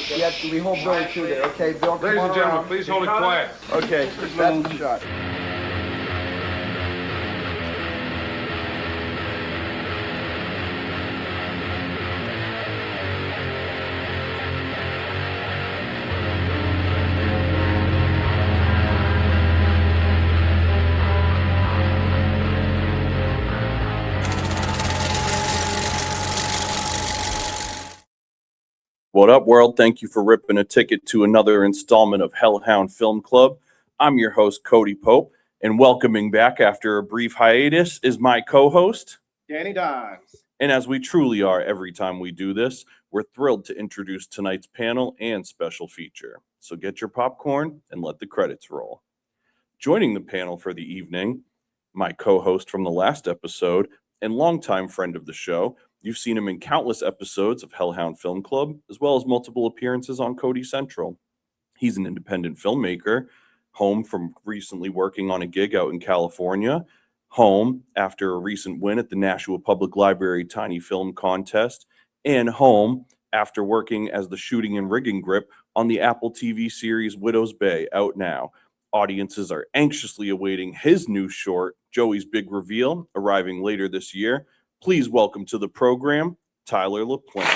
Yeah, we hold Billy through there. Okay, Bill, Ladies and gentlemen, please hold it quiet. Okay, that's the shot. What up, world? Thank you for ripping a ticket to another installment of Hellhound Film Club. I'm your host, Cody Pope, and welcoming back after a brief hiatus is my co-host, Dymez. And as we truly are every time we do this, we're thrilled to introduce tonight's panel and special feature. So get your popcorn and let the credits roll. Joining the panel for the evening, my co-host from the last episode and longtime friend of the show. You've seen him in countless episodes of Hellhound Film Club, as well as multiple appearances on Cody Central. He's an independent filmmaker, home from recently working on a gig out in California, home after a recent win at the Nashua Public Library Tiny Film Contest, and home after working as the shooting and rigging grip on the Apple TV series Widow's Bay, out now. Audiences are anxiously awaiting his new short, Joey's Big Reveal, arriving later this year. Please welcome to the program, Tyler LaPlant.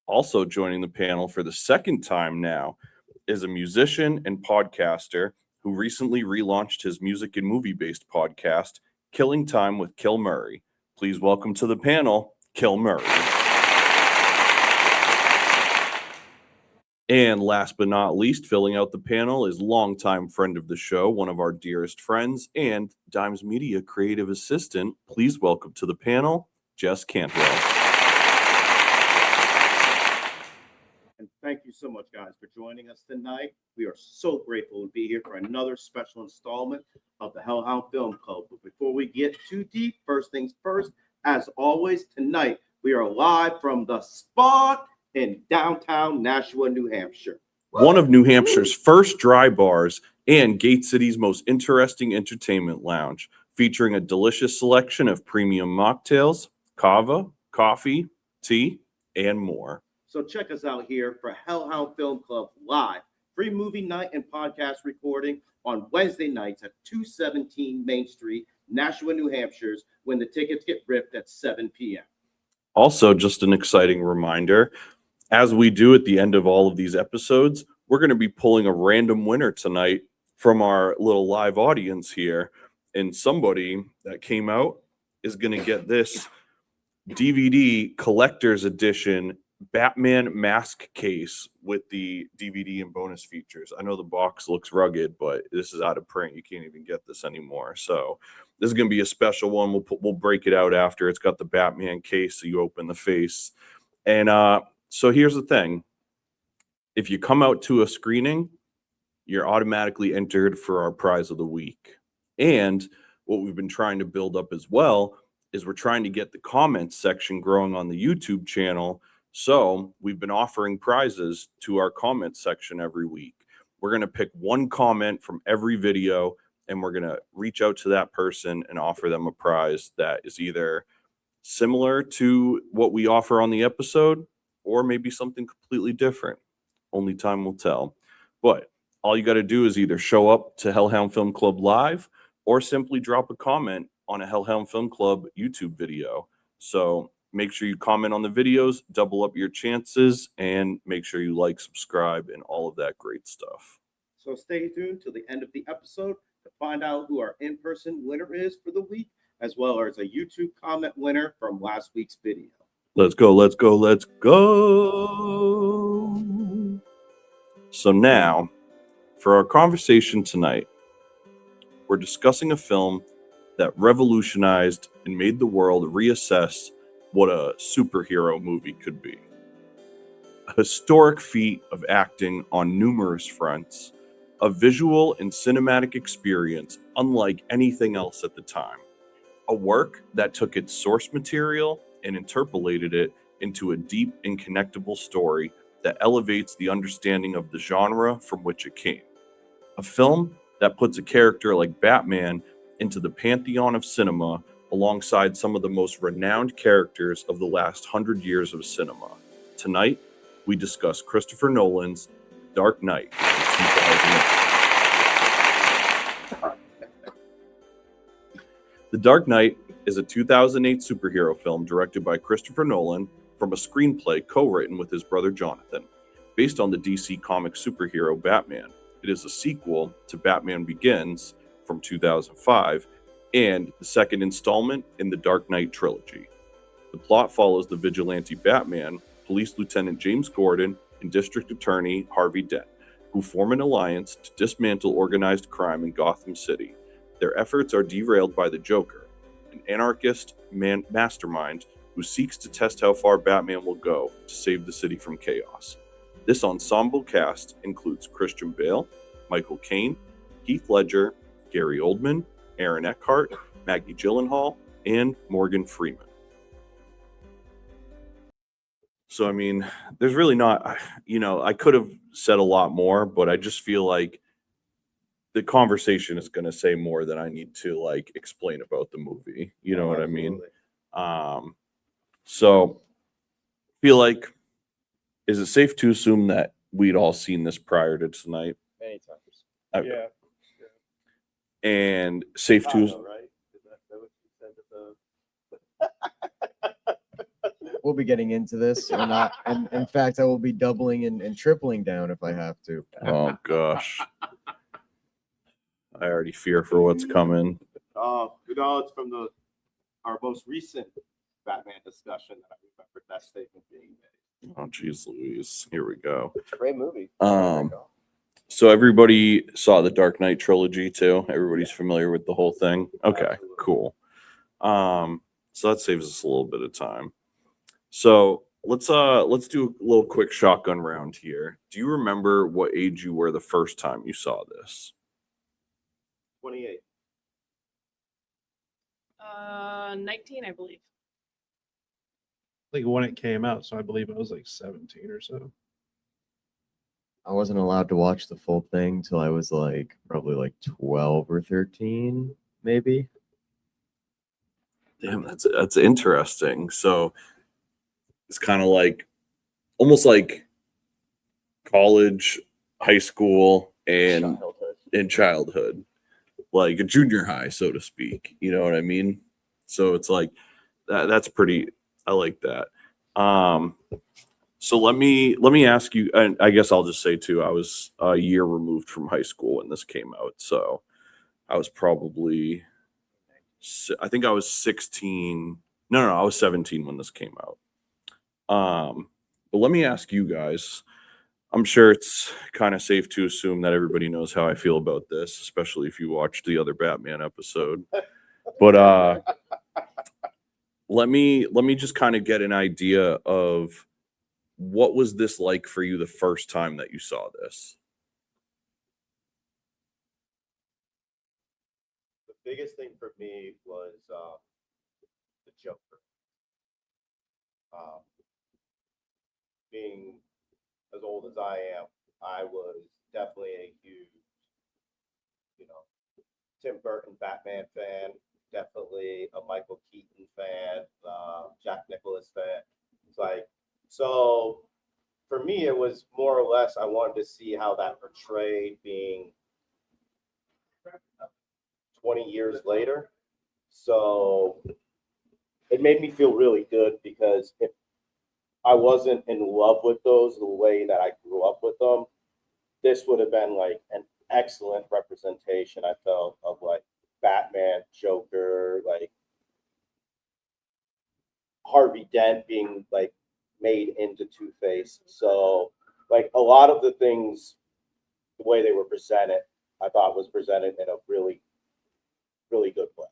Also joining the panel for the second time now is a musician and podcaster who recently relaunched his music and movie-based podcast, Killing Time with Kill Murray. Please welcome to the panel, Kill Murray. And last but not least, filling out the panel is longtime friend of the show, one of our dearest friends, and Dymez Media creative assistant. Please welcome to the panel, Jess Cantwell. And thank you so much, guys, for joining us tonight. We are so grateful to be here for another special installment of the Hellhound Film Club. But before we get too deep, first things first, as always, tonight we are live from the spot in downtown Nashua, New Hampshire. One of New Hampshire's first dry bars and Gate City's most interesting entertainment lounge, featuring a delicious selection of premium mocktails, kava, coffee, tea, and more. So check us out here for Hellhound Film Club Live, free movie night and podcast recording on Wednesday nights at 217 Main Street, Nashua, New Hampshire, when the tickets get ripped at 7 p.m. Also, just an exciting reminder, as we do at the end of all of these episodes, we're going to be pulling a random winner tonight from our little live audience here. And somebody that came out is going to get this DVD collector's edition Batman mask case with the DVD and bonus features. I know the box looks rugged, but this is out of print. You can't even get this anymore. So this is going to be a special one. We'll break it out after. It's got the Batman case, so you open the face. And so here's the thing. If you come out to a screening, you're automatically entered for our prize of the week. And what we've been trying to build up as well is we're trying to get the comments section growing on the YouTube channel. So we've been offering prizes to our comment section every week. We're going to pick one comment from every video, and we're going to reach out to that person and offer them a prize that is either similar to what we offer on the episode or maybe something completely different. Only time will tell. But all you got to do is either show up to Hellhound Film Club Live or simply drop a comment on a Hellhound Film Club YouTube video. So make sure you comment on the videos, double up your chances, and make sure you like, subscribe, and all of that great stuff. So stay tuned till the end of the episode to find out who our in-person winner is for the week, as well as a YouTube comment winner from last week's video. Let's go, let's go, let's go. So now, for our conversation tonight, we're discussing a film that revolutionized and made the world reassess what a superhero movie could be. A historic feat of acting on numerous fronts, a visual and cinematic experience unlike anything else at the time. A work that took its source material and interpolated it into a deep and connectable story that elevates the understanding of the genre from which it came. A film that puts a character like Batman into the pantheon of cinema alongside some of the most renowned characters of the last 100 years of cinema. Tonight, we discuss Christopher Nolan's Dark Knight in 2008. The Dark Knight is a 2008 superhero film directed by Christopher Nolan from a screenplay co-written with his brother Jonathan, based on the DC comic superhero Batman. It is a sequel to Batman Begins from 2005 and the second installment in the Dark Knight trilogy. The plot follows the vigilante Batman, Police Lieutenant James Gordon, and District Attorney Harvey Dent, who form an alliance to dismantle organized crime in Gotham City. Their efforts are derailed by the Joker, an anarchist mastermind who seeks to test how far Batman will go to save the city from chaos. This ensemble cast includes Christian Bale, Michael Caine, Heath Ledger, Gary Oldman, Aaron Eckhart, Maggie Gyllenhaal, and Morgan Freeman. So, I mean, there's really not, I could have said a lot more, but I just feel like the conversation is going to say more than I need to like explain about the movie. You know what I mean? So feel like, is it safe to assume that we'd all seen this prior to tonight? Many times. Okay. Yeah. And safe to, Right? Is that what you said at the... We'll be getting into this or not. And in fact, I will be doubling and tripling down if I have to. oh gosh. I already fear for what's coming. It's from our most recent Batman discussion that I remembered that statement being made. Oh geez Louise. Here we go. It's a great movie. So everybody saw the Dark Knight trilogy too. Everybody's familiar with the whole thing. Okay, Absolutely. cool. So that saves us a little bit of time. So let's do a little quick shotgun round here. Do you remember what age you were the first time you saw this? 28. 19, I believe. Like when it came out, so I believe I was like 17 or so. I wasn't allowed to watch the full thing till I was like probably like 12 or 13, maybe. Damn, that's interesting. So it's kind of like almost like college, high school, and in childhood, like a junior high, so to speak. You know what I mean? So it's like that's pretty. I like that. So let me ask you, and I guess I'll just say too, I was a year removed from high school when this came out. So I was probably, I think I was 16. No, I was 17 when this came out. But let me ask you guys, I'm sure it's kind of safe to assume that everybody knows how I feel about this, especially if you watched the other Batman episode. But let me just kind of get an idea of what was this like for you the first time that you saw this? The biggest thing for me was the Joker. Being as old as I am, I was definitely a huge, Tim Burton Batman fan, definitely a Michael Keaton fan, Jack Nicklaus fan. It's like, so for me, it was more or less, I wanted to see how that portrayed being 20 years later. So it made me feel really good because if I wasn't in love with those the way that I grew up with them, this would have been like an excellent representation, I felt, of like Batman, Joker, like Harvey Dent being like made into Two-Face. So like a lot of the things, the way they were presented, I thought was presented in a really, really good way.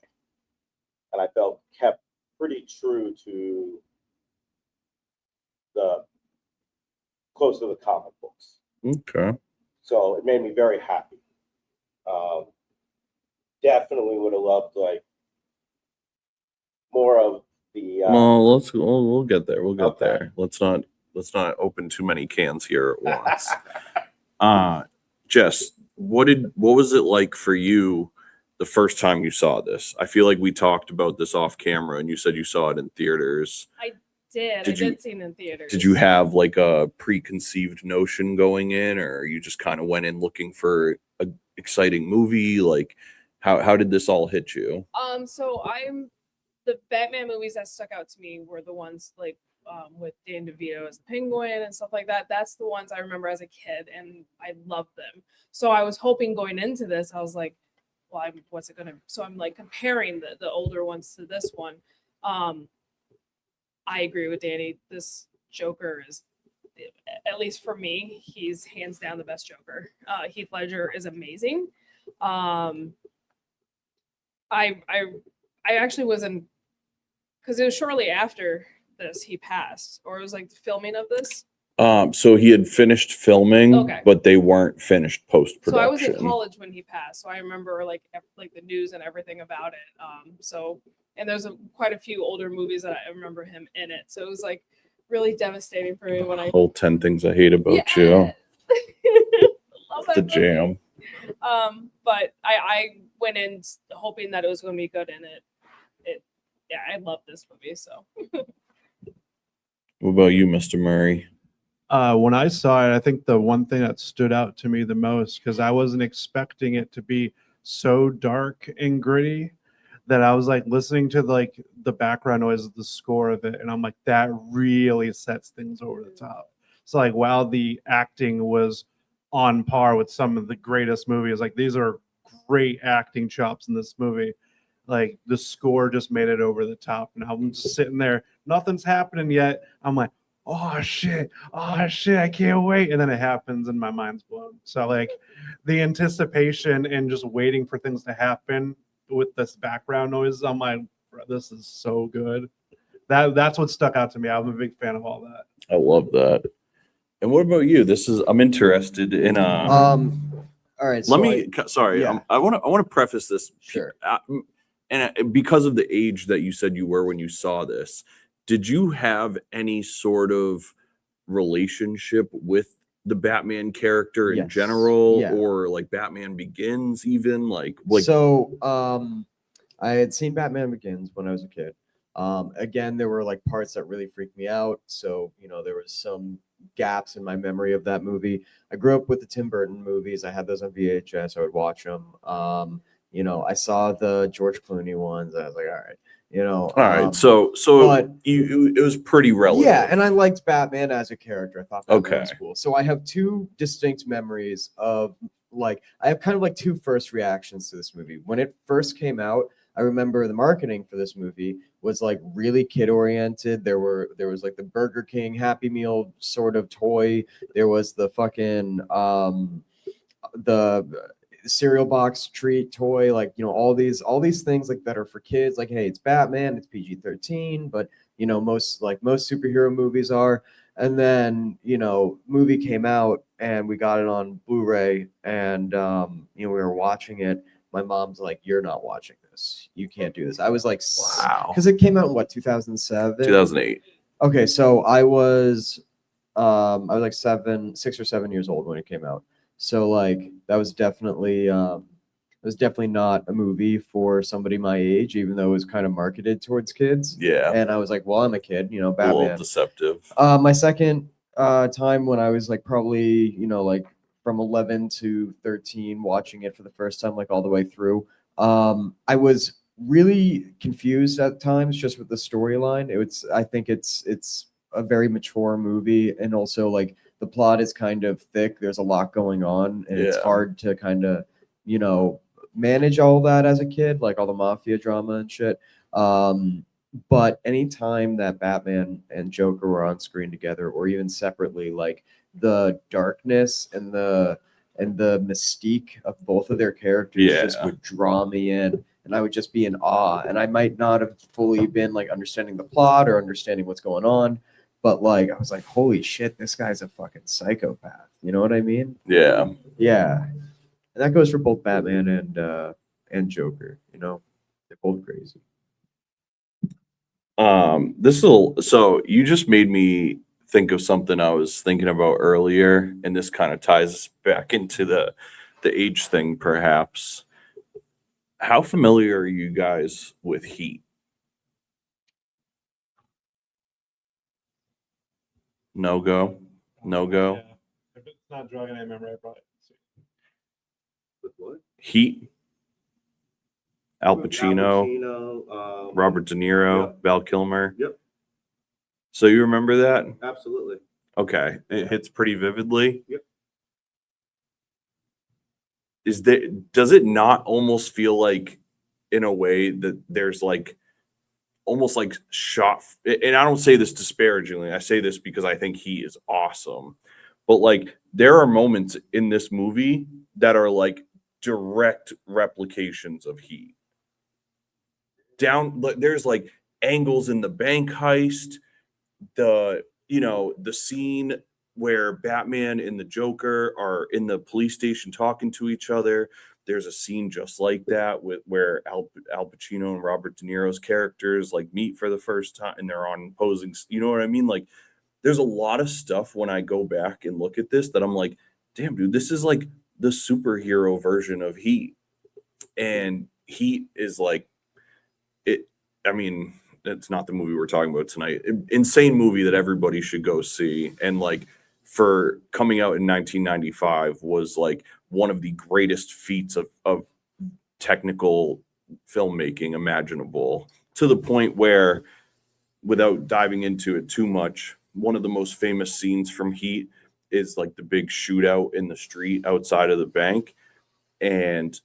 And I felt kept pretty true to close to the comic books. Okay. So it made me very happy. Definitely would have loved like more of the. Well, we'll get there. We'll get Okay. there. Let's not open too many cans here at once. Jess, what was it like for you the first time you saw this? I feel like we talked about this off camera, and you said you saw it in theaters. I Did did see it in theaters. Did you have like a preconceived notion going in, or you just kind of went in looking for an exciting movie? Like, how did this all hit you? So the Batman movies that stuck out to me were the ones like with Dan DeVito as the Penguin and stuff like that. That's the ones I remember as a kid, and I loved them. So I was hoping going into this, I was like, well, what's it gonna? So I'm like comparing the older ones to this one. I agree with Danny. This Joker is, at least for me, he's hands down the best Joker. Heath Ledger is amazing. I actually was in, because it was shortly after this he passed, or it was like the filming of this. So he had finished filming, Okay. but they weren't finished post-production. So I was in college when he passed, so I remember like the news and everything about it. And there's quite a few older movies that I remember him in it. So it was like really devastating for me when I Whole 10 Things I Hate About You. Love The that movie. jam. But I went in hoping that it was going to be good, and I love this movie. So What about you, Mr. Murray? When I saw it, I think the one thing that stood out to me the most, because I wasn't expecting it to be so dark and gritty, that I was like listening to like the background noise of the score of it, and I'm like, that really sets things over the top. So like, while the acting was on par with some of the greatest movies, like these are great acting chops in this movie. Like the score just made it over the top, and I'm just sitting there, nothing's happening yet. I'm like, oh shit, I can't wait. And then it happens and my mind's blown. So like the anticipation and just waiting for things to happen with this background noise, I'm like, bro, this is so good. That's what stuck out to me. I'm a big fan of all that. I love that. And what about you? I'm interested in All right. let me sorry, yeah. I want to preface this. Sure. And because of the age that you said you were when you saw this, did you have any sort of relationship with the Batman character in Yes. general, Yeah. or like Batman Begins, even like So I had seen Batman Begins when I was a kid. Again, there were like parts that really freaked me out. So, there was some gaps in my memory of that movie. I grew up with the Tim Burton movies. I had those on VHS. I would watch them. I saw the George Clooney ones. I was like, all right. all right, so but it was pretty relevant. yeah, and I liked Batman as a character. I thought Batman Okay. was cool. So I have two distinct memories of I have kind of like two first reactions to this movie. When it first came out, I remember the marketing for this movie was like really kid oriented. There was like the Burger King Happy Meal sort of toy. There was the fucking the cereal box treat toy, like all these things like that are for kids. Like, hey, it's Batman, it's PG-13, but most superhero movies are. And then movie came out and we got it on Blu-ray, and we were watching it. My mom's like, you're not watching this, you can't do this. I was like, Wow. because it came out in what, 2007? 2008. Okay, so I was like 6 or 7 years old when it came out. So like that was definitely not a movie for somebody my age, even though it was kind of marketed towards kids. Yeah. And I was like, well, I'm a kid, A little Batman. deceptive. My second time when I was like probably, like from 11 to 13 watching it for the first time, like all the way through, I was really confused at times just with the storyline. I think it's a very mature movie, and also like the plot is kind of thick. There's a lot going on, and it's hard to kind of, manage all that as a kid, like all the mafia drama and shit. But anytime that Batman and Joker were on screen together, or even separately, like the darkness and the mystique of both of their characters just would draw me in, and I would just be in awe. And I might not have fully been like understanding the plot or understanding what's going on, but like I was like, holy shit, this guy's a fucking psychopath. You know what I mean? Yeah. Yeah. And that goes for both Batman and Joker. They're both crazy. So you just made me think of something I was thinking about earlier, and this kind of ties us back into the the age thing, perhaps. How familiar are you guys with Heat? No go. Yeah. If it's not jogging, I remember I probably see. With what? Heat. Al Pacino, Robert De Niro, Yep. Val Kilmer. Yep. So you remember that? Absolutely. Okay, it hits pretty vividly. Yep. Does it not almost feel like, in a way, that there's like almost like shot, and I don't say this disparagingly, I say this because I think he is awesome, but like there are moments in this movie that are like direct replications of Heat. There's like angles in the bank heist, the scene where Batman and the Joker are in the police station talking to each other. There's a scene just like that where Al Pacino and Robert De Niro's characters like meet for the first time and they're on opposing. You know what I mean? Like, there's a lot of stuff when I go back and look at this that I'm like, damn, dude, this is like the superhero version of Heat, and Heat is like it. I mean, it's not the movie we're talking about tonight. Insane movie that everybody should go see, and like, for coming out in 1995 was like one of the greatest feats of technical filmmaking imaginable, to the point where, without diving into it too much, one of the most famous scenes from Heat is like the big shootout in the street outside of the bank. And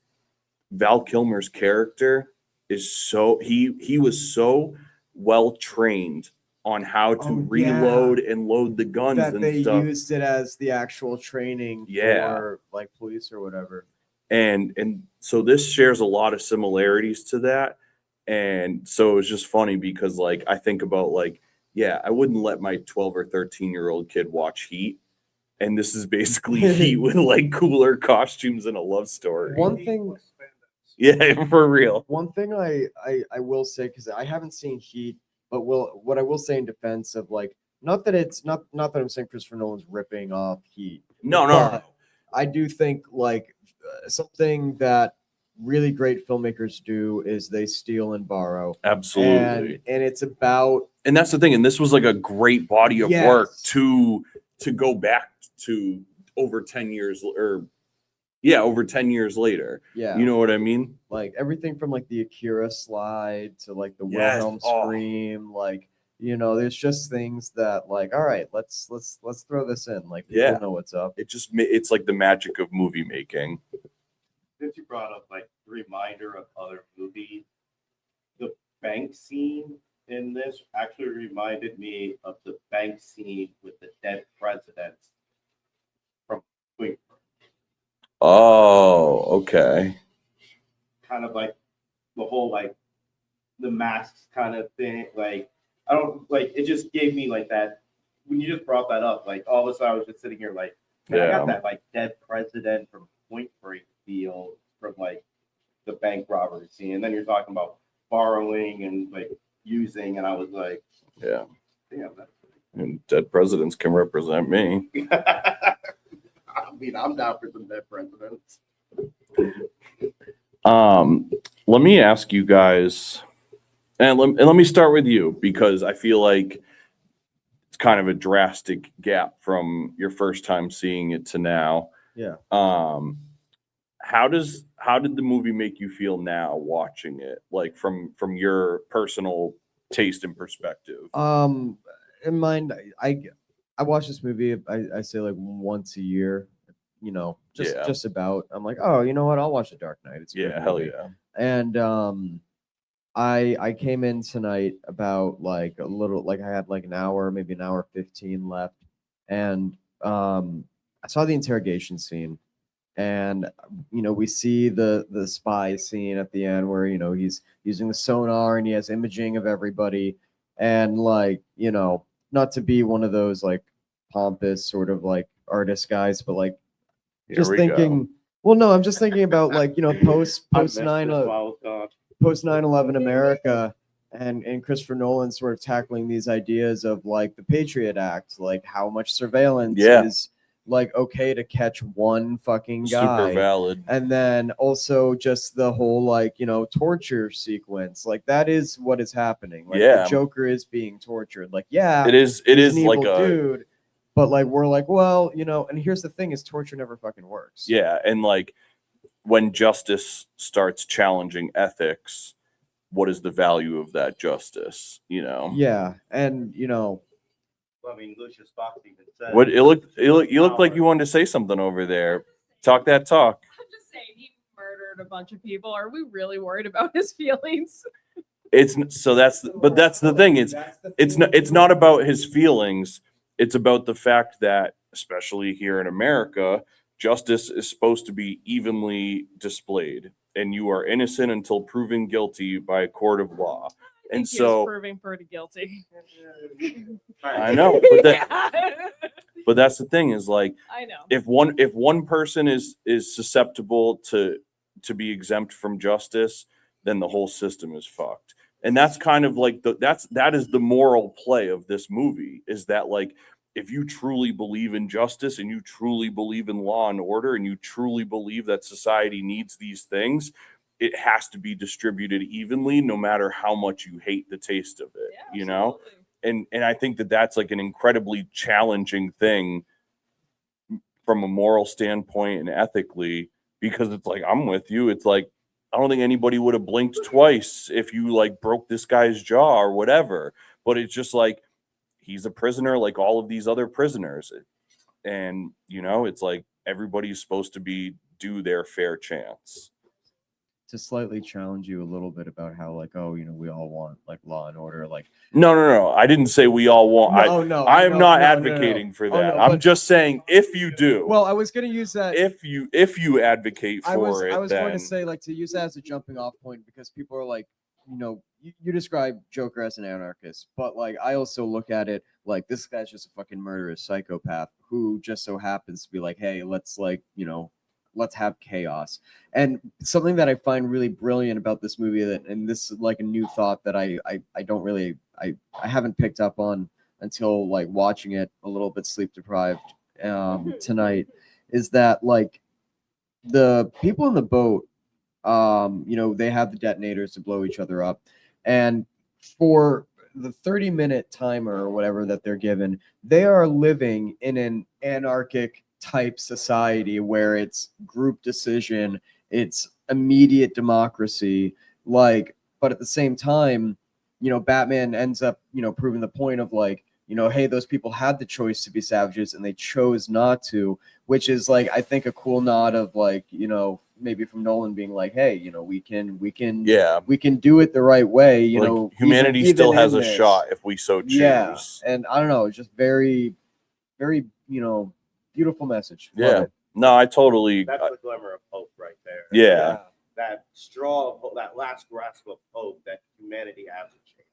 Val Kilmer's character is he was so well trained on how to reload and load the guns that and they stuff. used it as the actual training Yeah. for like police or whatever. And so this shares a lot of similarities to that. And so it was just funny because like I think about like, yeah, I wouldn't let my 12 or 13-year-old kid watch Heat. And this is basically Heat with like cooler costumes and a love story. One thing Yeah, for real. One thing I will say, because I haven't seen Heat, but what I will say in defense of like, not that I'm saying Christopher Nolan's ripping off Heat. No. But I do think like something that really great filmmakers do is they steal and borrow. Absolutely. And it's about, and that's the thing. And this was like a great body of Yes. work to go back to over 10 years over 10 years later. yeah, You know what I mean? like everything from like the Akira slide to like the Yes. Wilhelm Oh. scream, like, there's just things that like, all right, let's throw this in, like people Yeah. know what's up. It's like the magic of movie making. Since you brought up like the reminder of other movies, the bank scene in this actually reminded me of the bank scene with the dead presidents from Queen. Oh, okay. Kind of like the whole like the masks kind of thing. Like I don't like it just gave me like that when you just brought that up, like all of a sudden I was just sitting here like, man, I got that like dead president from Point Break feel from like the bank robbery scene. And then you're talking about borrowing and like using, and I was like, Yeah. damn, that's And dead presidents can represent me. I mean, I'm down for some dead presidents. Let me ask you guys, and let me start with you, because I feel like it's kind of a drastic gap from your first time seeing it to now. Yeah. How did the movie make you feel now watching it, like from your personal taste and perspective? In mind, I watch this movie, I say like once a year, just about. I'm like, oh, you know what? I'll watch The Dark Knight. It's a good Yeah, hell movie. yeah. And I came in tonight about like a little, like I had like an hour, maybe an hour 15 left, and I saw the interrogation scene, and we see the spy scene at the end where he's using the sonar and he has imaging of everybody, and like not to be one of those like pompous sort of like artist guys, but like just thinking. Well, no, I'm just thinking about like post 9/11 America, and Christopher Nolan sort of tackling these ideas of like the Patriot Act, like how much surveillance like okay to catch one fucking Super guy. valid. And then also just the whole like, you know, torture sequence. Like that is what is happening. Like Yeah. the Joker is being tortured. Like, yeah, It is he's an like evil a dude. But like we're like, well, you know, and here's the thing is torture never fucking works. yeah, and like when justice starts challenging ethics, what is the value of that justice? You know? Yeah. And you know, I mean, Lucius Fox even said. What you look like you wanted to say something over there. Talk that talk. I'm just saying he murdered a bunch of people. Are we really worried about his feelings? That's the thing. It's not about his feelings. It's about the fact that, especially here in America, justice is supposed to be evenly displayed, and you are innocent until proven guilty by a court of law. I And think he was so proving pretty guilty. I know, but that's the thing is like I know. if one person is susceptible to be exempt from justice, then the whole system is fucked. And that's kind of like that is the moral play of this movie, is that like if you truly believe in justice and you truly believe in law and order and you truly believe that society needs these things, it has to be distributed evenly, no matter how much you hate the taste of it, Yeah, you know? absolutely. And I think that that's like an incredibly challenging thing from a moral standpoint and ethically, because it's like, I'm with you. It's like, I don't think anybody would have blinked twice if you like broke this guy's jaw or whatever, but it's just like, he's a prisoner like all of these other prisoners. And, you know, it's like everybody's supposed to be due their fair chance. to slightly challenge you a little bit about how like, oh, you know, we all want like law and order. Like, No. I didn't say we all want. I am not advocating for that. I'm just saying if you do. Well, I was going to use that. If you advocate for it, I was then going to say like to use that as a jumping off point, because people are like, you know, you describe Joker as an anarchist, but like I also look at it like this guy's just a fucking murderous psychopath who just so happens to be like, hey, let's like, you know, let's have chaos. And something that I find really brilliant about this movie, that, and this is like a new thought that I don't really, I haven't picked up on until like watching it a little bit sleep deprived tonight, is that like the people in the boat, you know, they have the detonators to blow each other up. And for the 30-minute timer or whatever that they're given, they are living in an anarchic type society where it's group decision, it's immediate democracy, like, but at the same time, you know, Batman ends up, you know, proving the point of like, you know, hey, those people had the choice to be savages and they chose not to, which is like, I think a cool nod of like, you know, maybe from Nolan being like, hey, you know, we can do it the right way, you like, know, humanity even still has in a this. shot if we so choose. Yeah, and I don't know, it's just very, very, you know, beautiful message. Love Yeah. it. No, I totally. That's the glimmer of hope right there. Yeah. That straw of hope, that last grasp of hope that humanity has a chance.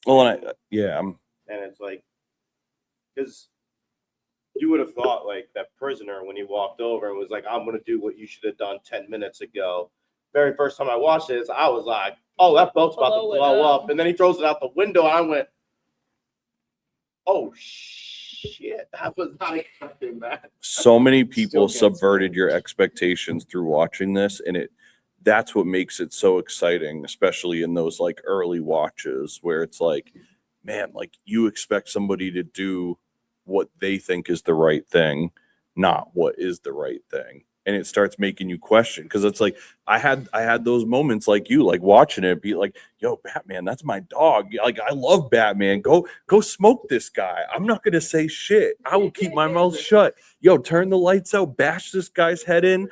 Well, and it's like, because you would have thought like that prisoner when he walked over and was like, I'm going to do what you should have done 10 minutes ago. Very first time I watched this, I was like, oh, that boat's about to blow up. And then he throws it out the window. And I went, oh, shit. I was not expecting that. so many people Still gets subverted your expectations through watching this, and that's what makes it so exciting, especially in those like early watches where it's like, man, like you expect somebody to do what they think is the right thing, not what is the right thing. And it starts making you question, because it's like I had those moments like you, like watching it, be like, yo, Batman, that's my dog. Like, I love Batman. Go smoke this guy. I'm not gonna say shit. I will keep my mouth shut. Yo, turn the lights out, bash this guy's head in.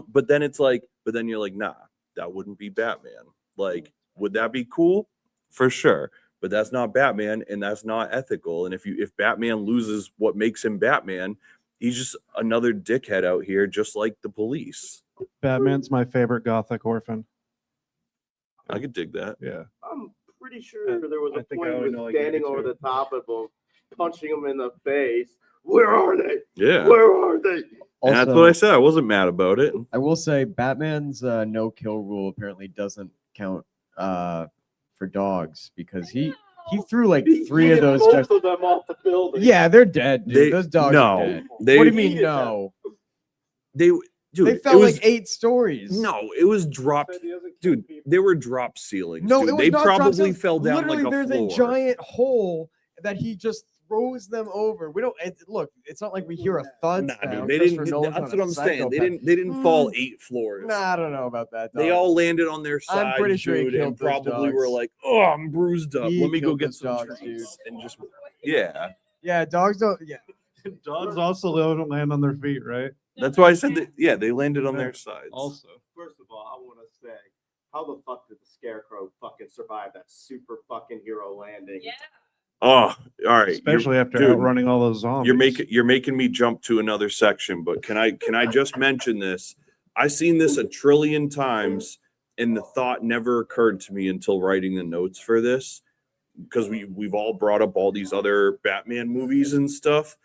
But then it's like, but then you're like, nah, that wouldn't be Batman. Like, would that be cool? For sure. But that's not Batman, and that's not ethical. And if Batman loses what makes him Batman, he's just another dickhead out here, just like the police. Batman's my favorite gothic orphan. I could dig that. Yeah. I'm pretty sure there was I a think point I he would was know, like, standing maybe over two. the top of him, punching him in the face. Where are they? Yeah. Where are they? And that's what I said. I wasn't mad about it. I will say Batman's no kill rule apparently doesn't count for dogs, because he He threw like He 3 hit of those. both of them off the building. Yeah, they're dead, dude. They- Those dogs no, are dead. they- What do you mean Hated no? Dude, They it fell was like 8 stories. no, it was dropped. Said he doesn't kill Dude, people. they were drop ceilings. No, dude. it was they not drop probably ceilings. fell down Literally, like a there's floor. a giant hole that he just throws them over. We don't look. It's not like we hear a thud Nah, sound. dude, they Christopher didn't. Nolan's That's not what a I'm saying. They psychopath. didn't fall 8 floors. Nah, I don't know about that. They dog. all landed on their I'm sides, pretty sure he dude, killed and those probably were dogs. like, "Oh, I'm bruised up. He Let me go killed get those some dogs, treats." And just yeah, Yeah, dogs don't. Yeah, Dogs also don't land on their feet, right? that's why I said that. Yeah, they landed on their sides. Also, First of all, I want to say, how the fuck did the Scarecrow fucking survive that super fucking hero landing? Yeah. Oh, all right. especially after dude, outrunning all those zombies. You're making me jump to another section, but can I just mention this? I've seen this a trillion times, and the thought never occurred to me until writing the notes for this, because we've all brought up all these other Batman movies and stuff.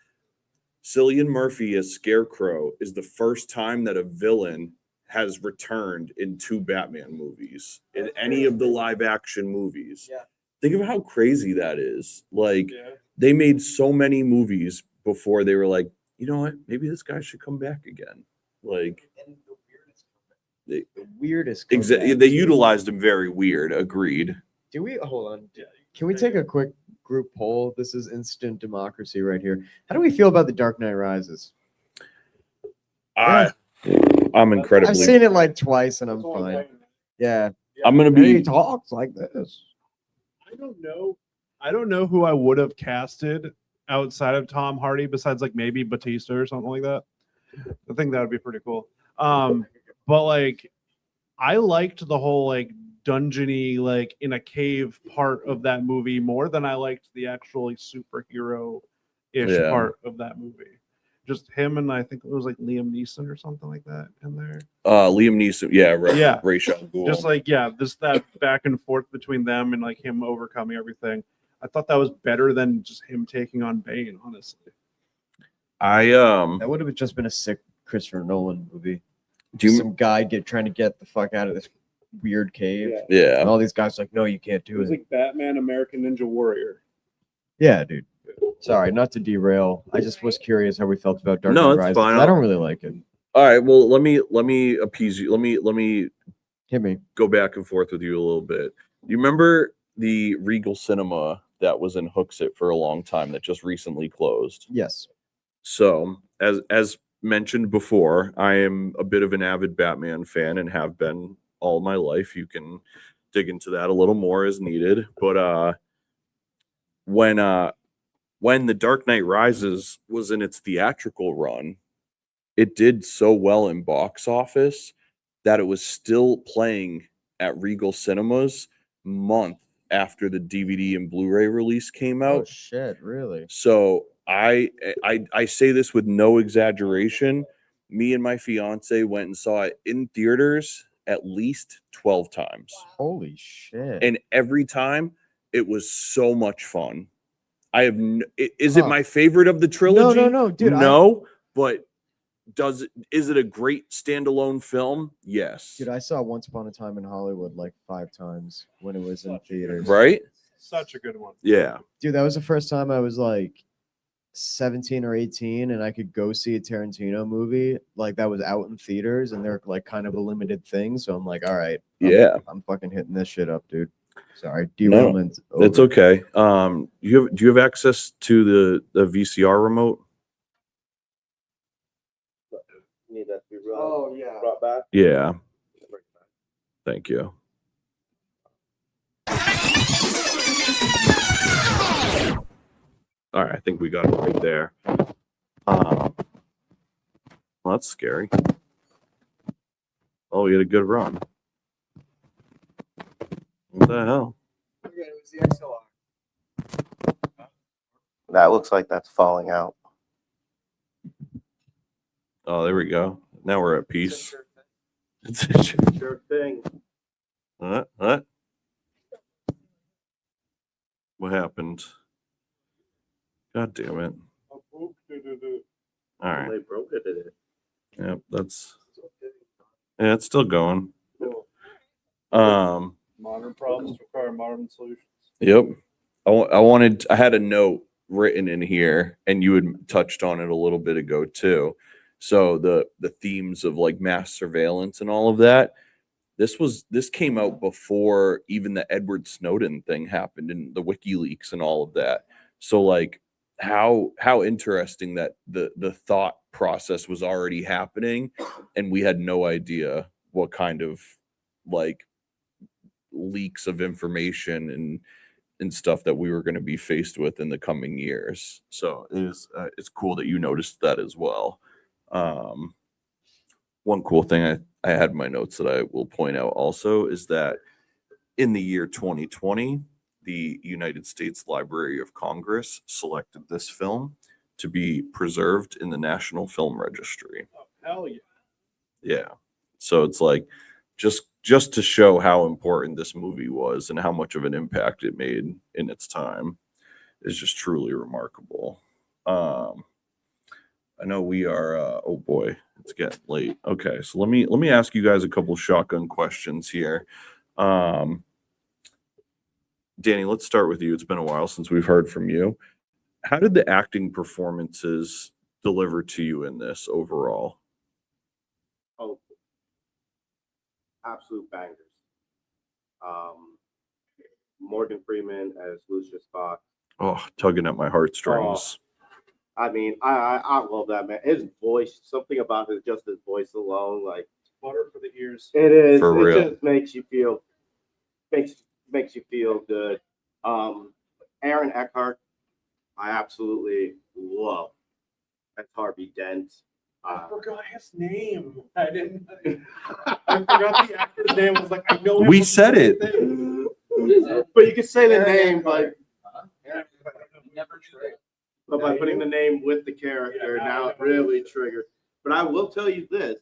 Cillian Murphy as Scarecrow is the first time that a villain has returned in 2 Batman movies, in any of the live action movies. Yeah. Think of how crazy that is. Like, Yeah. they made so many movies before they were like, you know what, maybe this guy should come back again. Like, the weirdest. exactly, comeback, they too. utilized him very weird. Agreed. Do we hold on? Can we take a quick group poll? This is instant democracy right here. How do we feel about The Dark Knight Rises? I'm I've incredibly. seen it like twice and I'm fine. Yeah, I'm gonna he be. talks like this. I don't know. I don't know who I would have casted outside of Tom Hardy, besides like maybe Batista or something like that. I think that would be pretty cool. But like, I liked the whole like dungeony, like in a cave part of that movie more than I liked the actual like, superhero-ish Yeah. part of that movie. Just him and I think it was like Liam Neeson or something like that in there. Liam Neeson. Yeah. Right. Yeah. Ra's al Ghul. Just like that back and forth between them and like him overcoming everything. I thought that was better than just him taking on Bane, honestly. That would have just been a sick Christopher Nolan movie. Do you? Some guy trying to get the fuck out of this weird cave. Yeah. Yeah. And all these guys are like, no, you can't It do was it. like Batman, American Ninja Warrior. Yeah, dude. Sorry, not to derail. I just was curious how we felt about Dark No, Knight it's Rises. fine. I don't really like it. All right. Well, let me appease you. Let me Hit me. go back and forth with you a little bit. You remember the Regal Cinema that was in Hooksett for a long time that just recently closed? Yes. So, as mentioned before, I am a bit of an avid Batman fan and have been all my life. You can dig into that a little more as needed. But when The Dark Knight Rises was in its theatrical run, it did so well in box office that it was still playing at Regal Cinemas month after the DVD and Blu-ray release came Oh out. shit, really? So I say this with no exaggeration. Me and my fiance went and saw it in theaters at least 12 times. Holy shit. And every time it was so much fun. I have is it Huh. my favorite of the trilogy? No, dude. No, but is it a great standalone film? Yes. Dude, I saw Once Upon a Time in Hollywood like 5 times when it was in theaters. Right? Such a good one. Yeah. Dude, that was the first time I was like 17 or 18 and I could go see a Tarantino movie like that was out in theaters and they're like kind of a limited thing. So I'm like, all right. Yeah. I'm fucking hitting this shit up, dude. Sorry. No, Derailment. That's over. okay. Do you have access to the VCR remote? Need that to be brought, Oh, yeah. brought back. Yeah. Thank you. All right, I think we got it right there. Well, that's scary. Oh, you had a good run. What the hell? That looks like that's falling out. Oh, there we go. Now we're at peace. Sure thing. What? What happened? God damn it. All right. They broke it. Did it? Yep, yeah, it's still going. Modern problems require modern solutions. Yep. I had a note written in here, and you had touched on it a little bit ago too. So the themes of like mass surveillance and all of that. This came out before even the Edward Snowden thing happened and the WikiLeaks and all of that. So like how interesting that the thought process was already happening, and we had no idea what kind of like leaks of information and stuff that we were going to be faced with in the coming years. So it's cool that you noticed that as well. One cool thing I had in my notes that I will point out also is that in the year 2020, the United States Library of Congress selected this film to be preserved in the National Film Registry. Oh, hell yeah. Yeah. So it's like just to show how important this movie was and how much of an impact it made in its time is just truly remarkable. I know we are oh boy, it's getting late. Okay, so let me ask you guys a couple shotgun questions here. Danny, let's start with you. It's been a while since we've heard from you. How did the acting performances deliver to you in this overall? Oh, absolute bangers. Morgan Freeman as Lucius Fox. Oh, tugging at my heartstrings. I mean, I love that man. His voice, something about his voice alone, like Butter for the ears. it is. For real. It just makes you feel good. Aaron Eckhart, I absolutely love. That's Harvey Dent. I forgot his name. I forgot the actor's name. I was like, I know. We said it. But you can say the name, but Never tried. But by putting the name with the character, now it really triggered. But I will tell you this: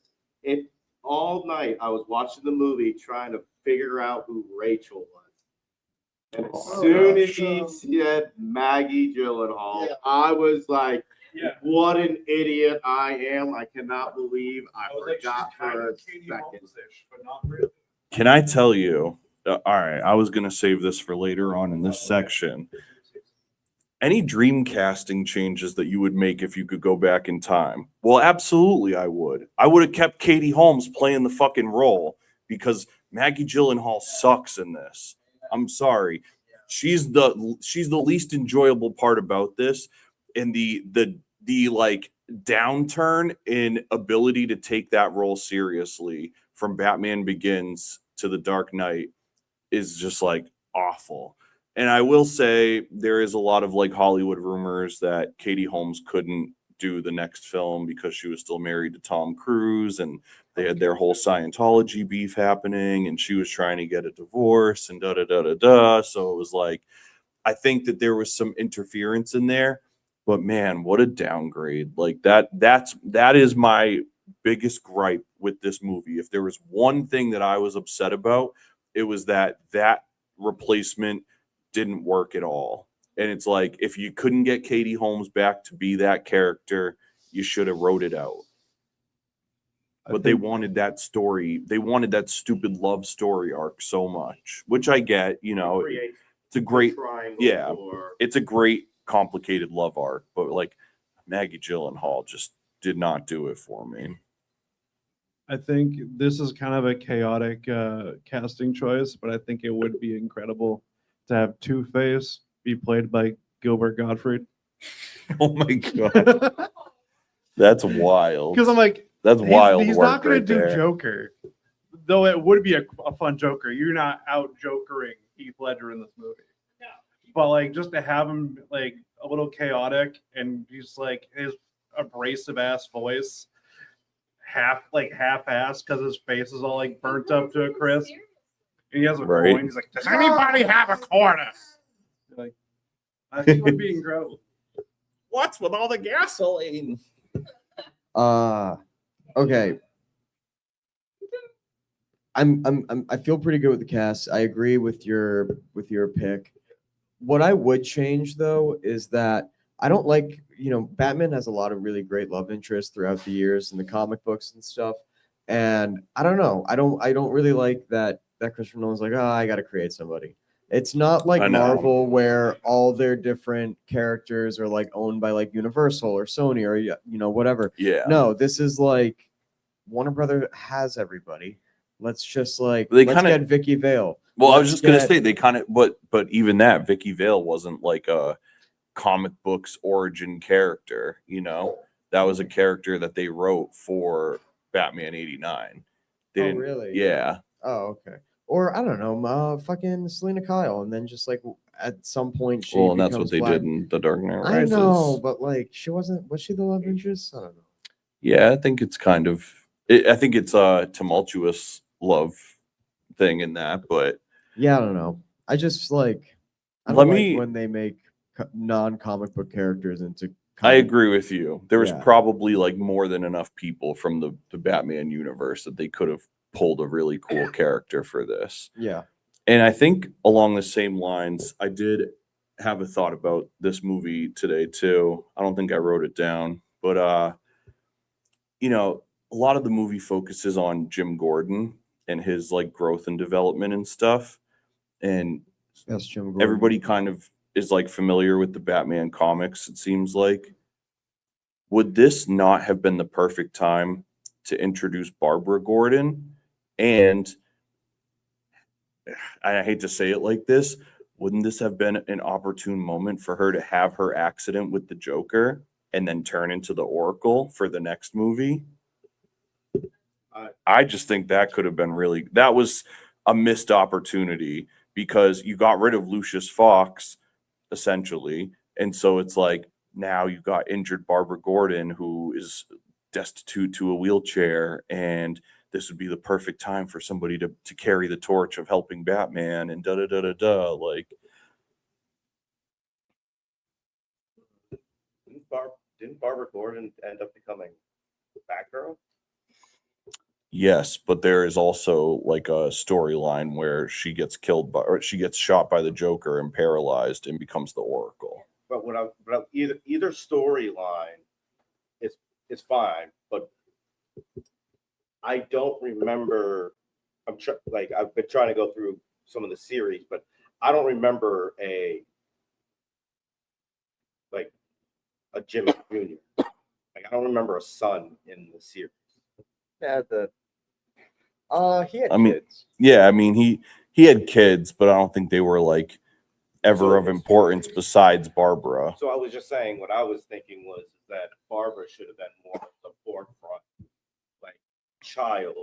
all night I was watching the movie trying to figure out who Rachel was, and as soon as he said Maggie Gyllenhaal, I was like, "What an idiot I am! I cannot believe I forgot for a second." But not really. Can I tell you? All right, I was gonna save this for later on in this section. Any dream casting changes that you would make if you could go back in time? Well, absolutely, I would. I would have kept Katie Holmes playing the fucking role because Maggie Gyllenhaal sucks in this. I'm sorry. She's the least enjoyable part about this, and the like downturn in ability to take that role seriously from Batman Begins to The Dark Knight is just like awful. And I will say there is a lot of like Hollywood rumors that Katie Holmes couldn't do the next film because she was still married to Tom Cruise and they had their whole Scientology beef happening and she was trying to get a divorce and da. So it was like, I think that there was some interference in there, but man, what a downgrade. Like that is my biggest gripe with this movie. If there was one thing that I was upset about, it was that replacement didn't work at all. And it's like, if you couldn't get Katie Holmes back to be that character, you should have wrote it out. But they wanted that story. They wanted that stupid love story arc so much, which I get, it's a great, it's a great complicated love arc, but like Maggie Gyllenhaal just did not do it for me. I think this is kind of a chaotic casting choice, but I think it would be incredible to have Two-Face be played by Gilbert Gottfried. Oh my god, that's wild. Because I'm like, that's wild. He's not going to do Joker, though. It would be a fun Joker. You're not out Jokering Heath Ledger in this movie. No. But like, just to have him like a little chaotic and just like his abrasive ass voice, half-assed because his face is all like burnt up to a crisp. And he has a coin. He's like, does anybody have a quarter? Like, I think it would be incredible. What's with all the gasoline? Okay. I feel pretty good with the cast. I agree with your pick. What I would change though is that I don't like, Batman has a lot of really great love interests throughout the years in the comic books and stuff. And I don't know. I don't really like that Christopher Nolan's like, I got to create somebody. It's not like I know. Marvel where all their different characters are like owned by like Universal or Sony or whatever. Yeah. No, this is like Warner Brother has everybody. Let's just like They let's kinda- get Vicky Vale. Well, I was Let's just gonna get- say they kind of, but even that Vicky Vale wasn't like a comic books origin character. That was a character that they wrote for Batman '89. They Oh, didn't- really? Yeah. Oh, okay. Or I don't know, fucking Selena Kyle, and then just like at some point she Well, and that's what becomes they Black. did in The Dark Knight I Rises. know, but like she wasn't. Was she the love interest? I don't know. Yeah, I think it's kind of. I think it's a tumultuous love thing in that, but Yeah, I don't know. I just like. I Let don't like me- when they make non-comic book characters into. I comic- agree with you. There was Yeah. probably like more than enough people from the Batman universe that they could have pulled a really cool character for this. Yeah. And I think along the same lines, I did have a thought about this movie today too. I don't think I wrote it down, but a lot of the movie focuses on Jim Gordon and his like growth and development and stuff. And That's Jim Gordon. everybody kind of is like familiar with the Batman comics, it seems like. Would this not have been the perfect time to introduce Barbara Gordon? And I hate to say it like this, wouldn't this have been an opportune moment for her to have her accident with the Joker and then turn into the Oracle for the next movie? I just think that could have been that was a missed opportunity because you got rid of Lucius Fox, essentially. And so it's like, now you've got injured Barbara Gordon, who is destitute to a wheelchair, and this would be the perfect time for somebody to carry the torch of helping Batman and da da da da da. Like, Didn't Barbara Gordon end up becoming Batgirl? yes, but there is also like a storyline where she gets or she gets shot by the Joker and paralyzed and becomes the Oracle. But either storyline is fine, but I don't remember. I've been trying to go through some of the series, but I don't remember a Jim Jr. I don't remember a son in the series. Yeah, he had I mean, kids. Yeah, I mean he had kids, but I don't think they were like ever of importance besides Barbara. So I was just saying, what I was thinking was that Barbara should have been more at the forefront, like child,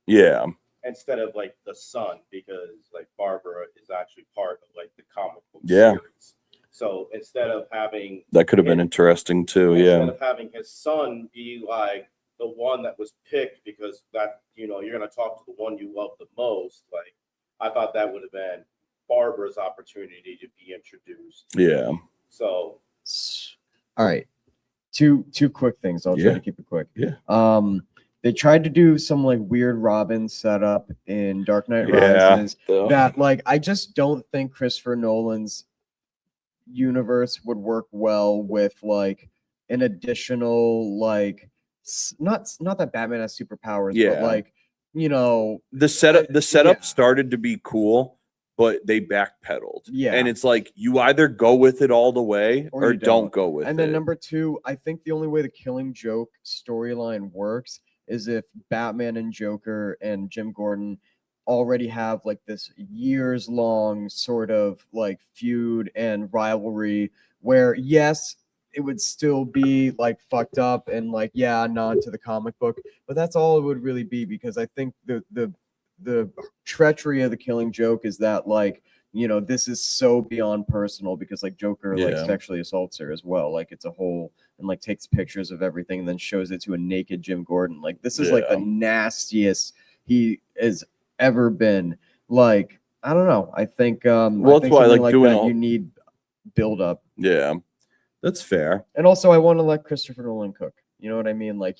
Yeah. instead of like the son, because like Barbara is actually part of like the comic book Yeah. series. So instead of having That could have been interesting too. instead Yeah. of having his son be like the one that was picked because that you're going to talk to the one you love the most, like I thought that would have been Barbara's opportunity to be introduced. Yeah. So All right. Two quick things. I'll try Yeah. to keep it quick. Yeah. They tried to do some like weird Robin setup in Dark Knight Yeah. Rises that like I just don't think Christopher Nolan's universe would work well with like an additional like not that Batman has superpowers, Yeah. but like The setup yeah. started to be cool, but they backpedaled. Yeah. And it's like you either go with it all the way Or or you don't don't. go with And it. then number two, I think the only way the Killing Joke storyline works is if Batman and Joker and Jim Gordon already have like this years long sort of like feud and rivalry where yes, it would still be like fucked up and like nod to the comic book, but that's all it would really be because I think the treachery of the Killing Joke is that like this is so beyond personal because like Joker like Yeah. sexually assaults her as well. Like it's a whole and like takes pictures of everything and then shows it to a naked Jim Gordon. Like this is like the Yeah. nastiest he has ever been. Like I don't know. I think Well, I that's think why, something like, doing that all- you need build up. Yeah. That's fair. And also I want to let Christopher Nolan cook. You know what I mean? Like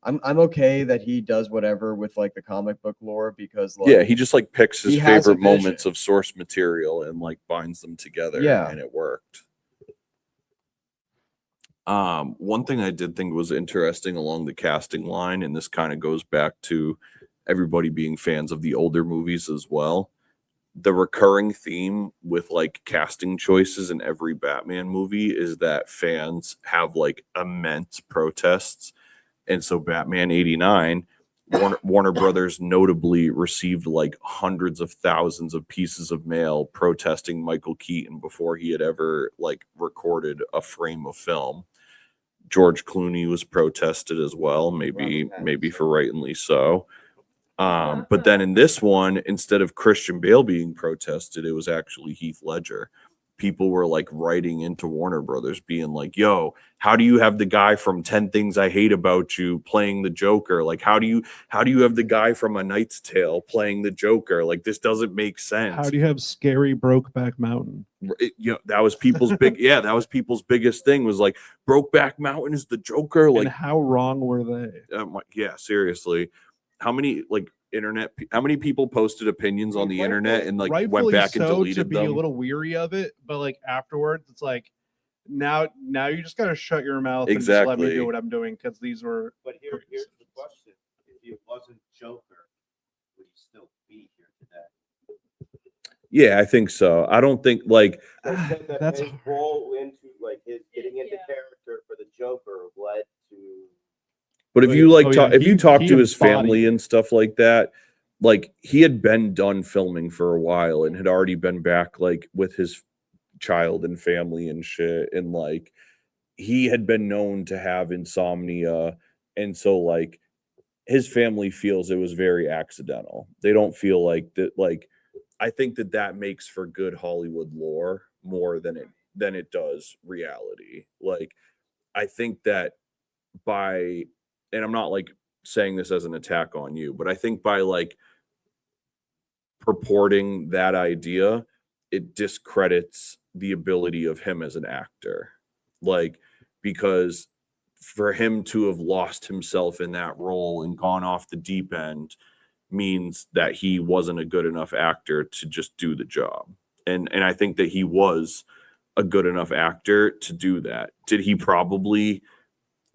I'm okay that he does whatever with like the comic book lore because like Yeah, he just like picks his he has a favorite moments vision. of source material and like binds them together. Yeah. And it worked. One thing I did think was interesting along the casting line, and this kind of goes back to everybody being fans of the older movies as well. the recurring theme with like casting choices in every Batman movie is that fans have like immense protests. And so Batman 89, Warner Brothers notably received like hundreds of thousands of pieces of mail protesting Michael Keaton before he had ever like recorded a frame of film. George Clooney was protested as well, maybe for rightly so. But then in this one, instead of Christian Bale being protested, it was actually Heath Ledger. People were like writing into Warner Brothers being like, yo, how do you have the guy from 10 Things I Hate About You playing the Joker? Like, how do you have the guy from A Knight's Tale playing the Joker? Like, this doesn't make sense. How do you have scary Brokeback Mountain? That was people's that was people's biggest thing was like, Brokeback Mountain is the Joker. Like, and how wrong were they? Yeah, seriously. How many people posted opinions on the internet and like went back and deleted to be them? a little weary of it, but like afterwards, it's like now you just gotta shut your mouth and just let me do what I'm doing because these were. But here's the question: if it wasn't Joker, would he still be here today? Yeah, I think so. I don't think like that's his role into like his getting into character for the Joker led to. But if you like if you talk to his embodied family and stuff like that, like he had been done filming for a while and had already been back like with his child and family and shit, and like he had been known to have insomnia, and so like his family feels it was very accidental. They don't feel like that. Like I think that makes for good Hollywood lore more than it does reality. Like I think that by, and I'm not like saying this as an attack on you, but I think by like purporting that idea, it discredits the ability of him as an actor. Like, because for him to have lost himself in that role and gone off the deep end means that he wasn't a good enough actor to just do the job. And I think that he was a good enough actor to do that. Did he probably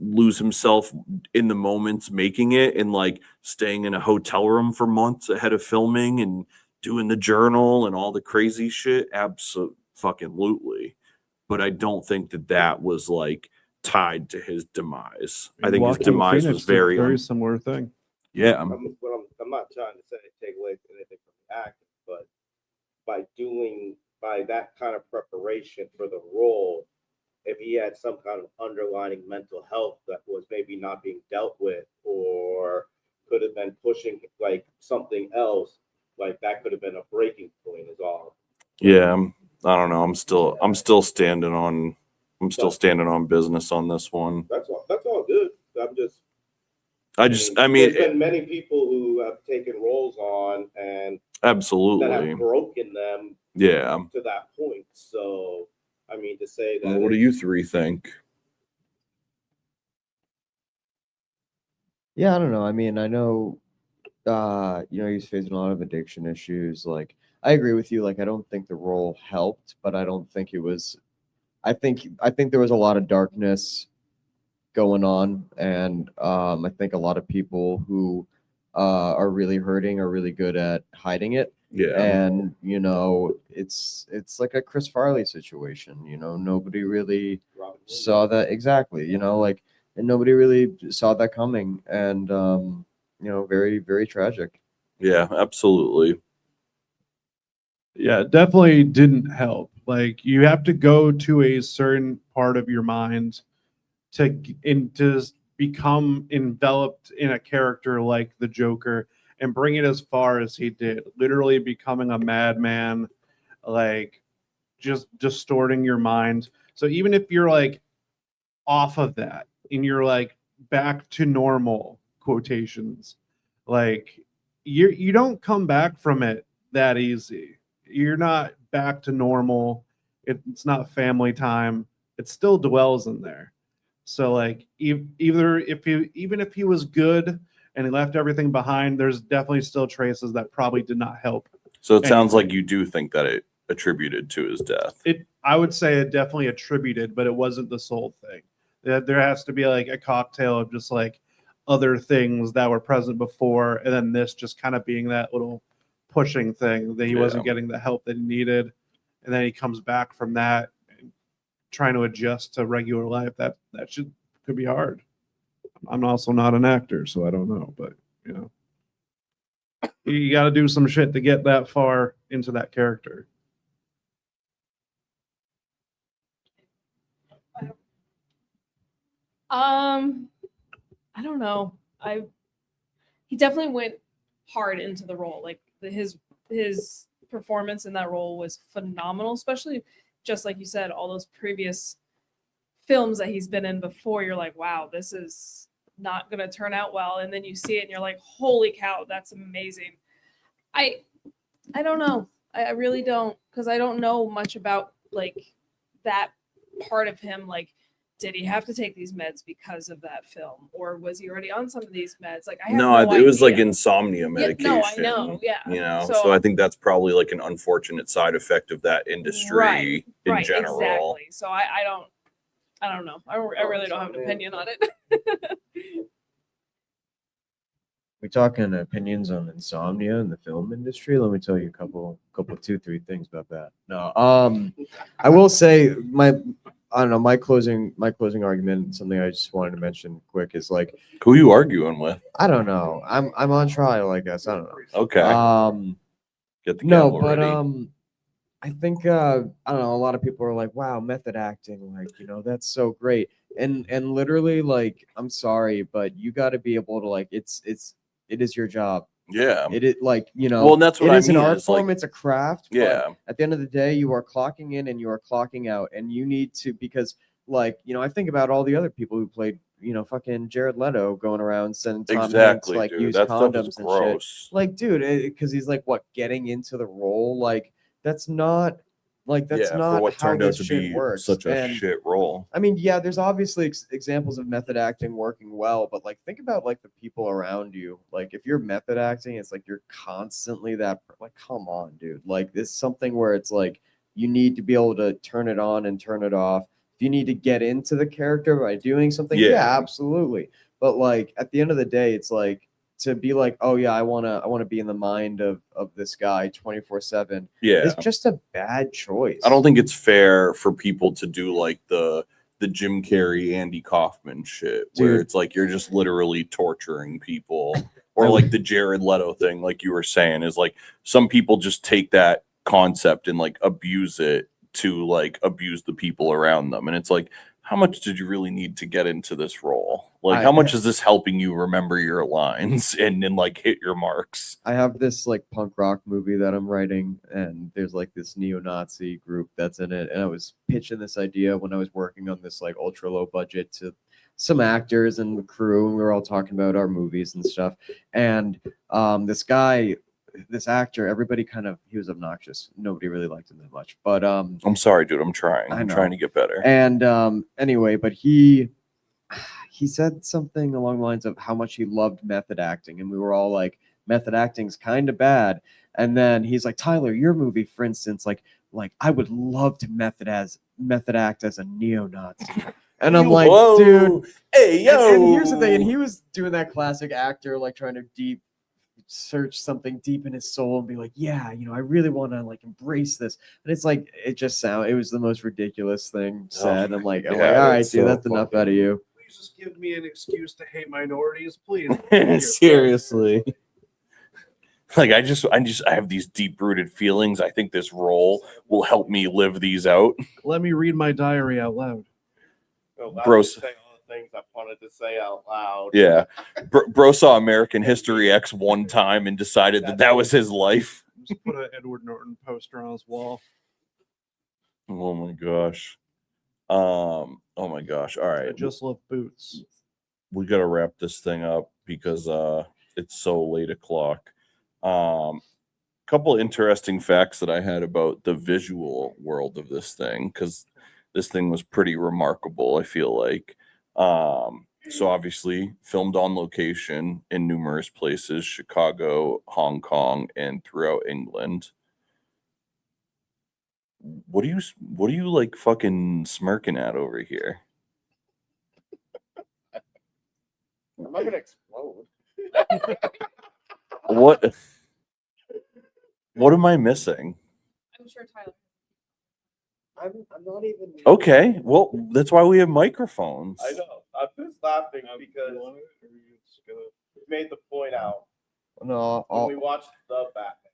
lose himself in the moments making it and like staying in a hotel room for months ahead of filming and doing the journal and all the crazy shit? Absolutely. But I don't think that was like tied to his demise. I think his demise was very similar thing. Yeah. I'm not trying to say take away anything from the acting, but by that kind of preparation for the role, if he had some kind of underlying mental health that was maybe not being dealt with or could have been pushing like something else, like that could have been a breaking point is all. Yeah, I don't know. I'm still standing on business on this one. That's all good. I mean, there's been many people who have taken roles on and absolutely that have broken them to that point. So I mean, to say that. What do you three think? Yeah, I don't know. I mean, I know, he's facing a lot of addiction issues. Like, I agree with you. Like, I don't think the role helped, but I don't think it was. I think there was a lot of darkness going on, and I think a lot of people who are really hurting are really good at hiding it. Yeah. And it's like a Chris Farley situation. Nobody really saw that exactly. Like, and nobody really saw that coming, and very, very tragic. Yeah, absolutely. Yeah, it definitely didn't help. Like, you have to go to a certain part of your mind to become enveloped in a character like the Joker and bring it as far as he did, literally becoming a madman, like just distorting your mind. So even if you're like off of that and you're like back to normal quotations, like you don't come back from it that easy. You're not back to normal. It's not family time. It still dwells in there. So like even if he was good and he left everything behind, there's definitely still traces that probably did not help. So it sounds like you do think that it attributed to his death. I would say it definitely attributed, but it wasn't the sole thing. There has to be like a cocktail of just like other things that were present before, and then this just kind of being that little pushing thing, that he wasn't Yeah. getting the help that he needed. And then he comes back from that and trying to adjust to regular life. That could be hard. I'm also not an actor, so I don't know, but you know, you got to do some shit to get that far into that character. I don't know. He definitely went hard into the role. Like his performance in that role was phenomenal, especially just like you said, all those previous films that he's been in before. You're like, wow, this is not gonna turn out well, and then you see it and you're like, holy cow, that's amazing. I don't know. I really don't, because I don't know much about like that part of him. Like, did he have to take these meds because of that film, or was he already on some of these meds? Like, I have No, no it was like idea. insomnia Yeah, medication. no, I know. Yeah. You know, So- so I think that's probably like an unfortunate side effect of that industry in general. Exactly. So I don't know. I really don't have an opinion on it. We talking opinions on insomnia in the film industry. Let me tell you a couple, 2-3 things about that. No, I will say I don't know, my closing argument, something I just wanted to mention quick is like, Who you arguing with? I don't know. I'm on trial, I guess. I don't know. Okay, get the No, gavel but ready. I think I don't know, a lot of people are like, wow, method acting, like, you know, that's so great. And literally, like, I'm sorry, but you got to be able to, like, it is your job. Yeah. It is, like, you know, Well, and that's what it I is an mean, art is, like- form, it's a craft. but Yeah. at the end of the day, you are clocking in and you are clocking out, and you need to, because, like, you know, I think about all the other people who played, you know, fucking Jared Leto going around sending Tom Hanks, Exactly, like, dude. use That stuff is condoms and shit. gross. Like, dude, because he's like, what, getting into the role? Like, that's not For not what how turned out this to shit be works. such a And shit role. I mean, yeah, there's obviously examples of method acting working well, but like, think about like the people around you. Like, if you're method acting, it's like you're constantly like, come on, dude. Like, this is something where it's like you need to be able to turn it on and turn it off. If you need to get into the character by doing something, Yeah. yeah, absolutely. But like at the end of the day, it's like to be like, oh yeah, I wanna be in the mind of this guy 24/7. Yeah. It's just a bad choice. I don't think it's fair for people to do like the Jim Carrey, Andy Kaufman shit, where Dude. it's like you're just literally torturing people, or like the Jared Leto thing, like you were saying, is like some people just take that concept and like abuse it to like abuse the people around them, and it's like, how much did you really need to get into this role? Like, how much is this helping you remember your lines and then like hit your marks? I have this like punk rock movie that I'm writing, and there's like this neo-Nazi group that's in it. And I was pitching this idea when I was working on this like ultra low budget to some actors and the crew, and we were all talking about our movies and stuff. And this actor, everybody he was obnoxious. Nobody really liked him that much. But I'm sorry, dude. I'm trying. I I'm know. trying to get better. And anyway, but he said something along the lines of how much he loved method acting, and we were all like, method acting's kind of bad. And then he's like, Tyler, your movie, for instance, like I would love to method act as a neo-Nazi. And I'm like, Whoa. dude, Hey, yo. and here's the thing, and he was doing that classic actor, like trying to search something deep in his soul and be like, yeah, you know, I really want to like embrace this. And it's like, it was the most ridiculous thing said. I'm like, all right, it's dude, so that's enough out of you. Please just give me an excuse to hate minorities, please. Seriously. Like I have these deep rooted feelings. I think this role will help me live these out. Let me read my diary out loud. Bro, Say all the things I wanted to say out loud. Yeah. Bro saw American History X one time and decided that was his life. Just put an Edward Norton poster on his wall. Oh my gosh. Oh my gosh. All I right. just love boots. We got to wrap this thing up because it's so late o'clock. Couple interesting facts that I had about the visual world of this thing, because this thing was pretty remarkable, I feel like. So obviously filmed on location in numerous places, Chicago, Hong Kong, and throughout England. What are you like fucking smirking at over here? I'm not gonna explode. What? What am I missing? I'm sure Tyler. I'm not even. Okay, well, that's why we have microphones. I know. I'm just laughing because you made the point out No, when we watched the Batman.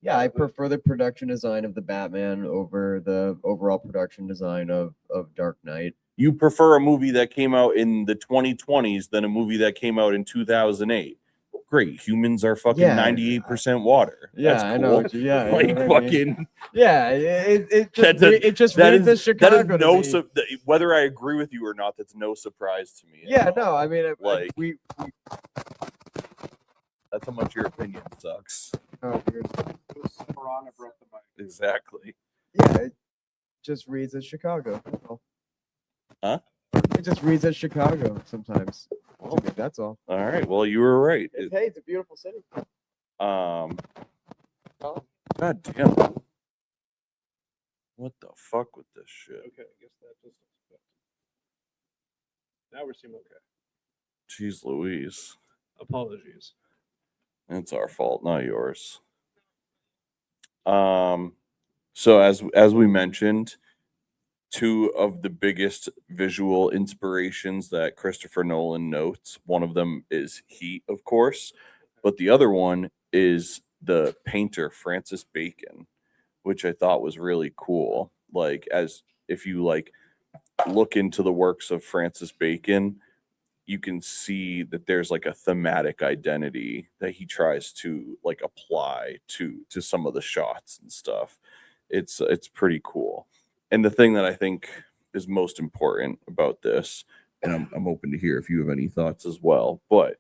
yeah, I prefer the production design of the Batman over the overall production design of Dark Knight. You prefer a movie that came out in the 2020s than a movie that came out in 2008. Great, humans are fucking Yeah, 98% water. Yeah, That's I cool. know. Yeah, Like you know what I mean? fucking. Yeah, it just That it just that reads is as Chicago. that is to no me. whether I agree with you or not. That's no surprise to me. at Yeah, all. no, I mean, Like- we That's how much your opinion sucks. oh, weird. Piranha broke the mic. Exactly. Yeah, it just reads as Chicago. That's all. Huh? It just reads as Chicago sometimes. To me, that's all. All right. Well, you were right. Hey, it's a beautiful city. God damn. What the fuck with this shit? Okay, I guess that just. Now we seem okay. Jeez Louise. Apologies. It's our fault, not yours. So as we mentioned, two of the biggest visual inspirations that Christopher Nolan notes, one of them is Heat, of course, but the other one is the painter Francis Bacon, which I thought was really cool. Like, as if you like look into the works of Francis Bacon, you can see that there's like a thematic identity that he tries to like apply to some of the shots and stuff. It's pretty cool. And the thing that I think is most important about this, and I'm open to hear if you have any thoughts as well, but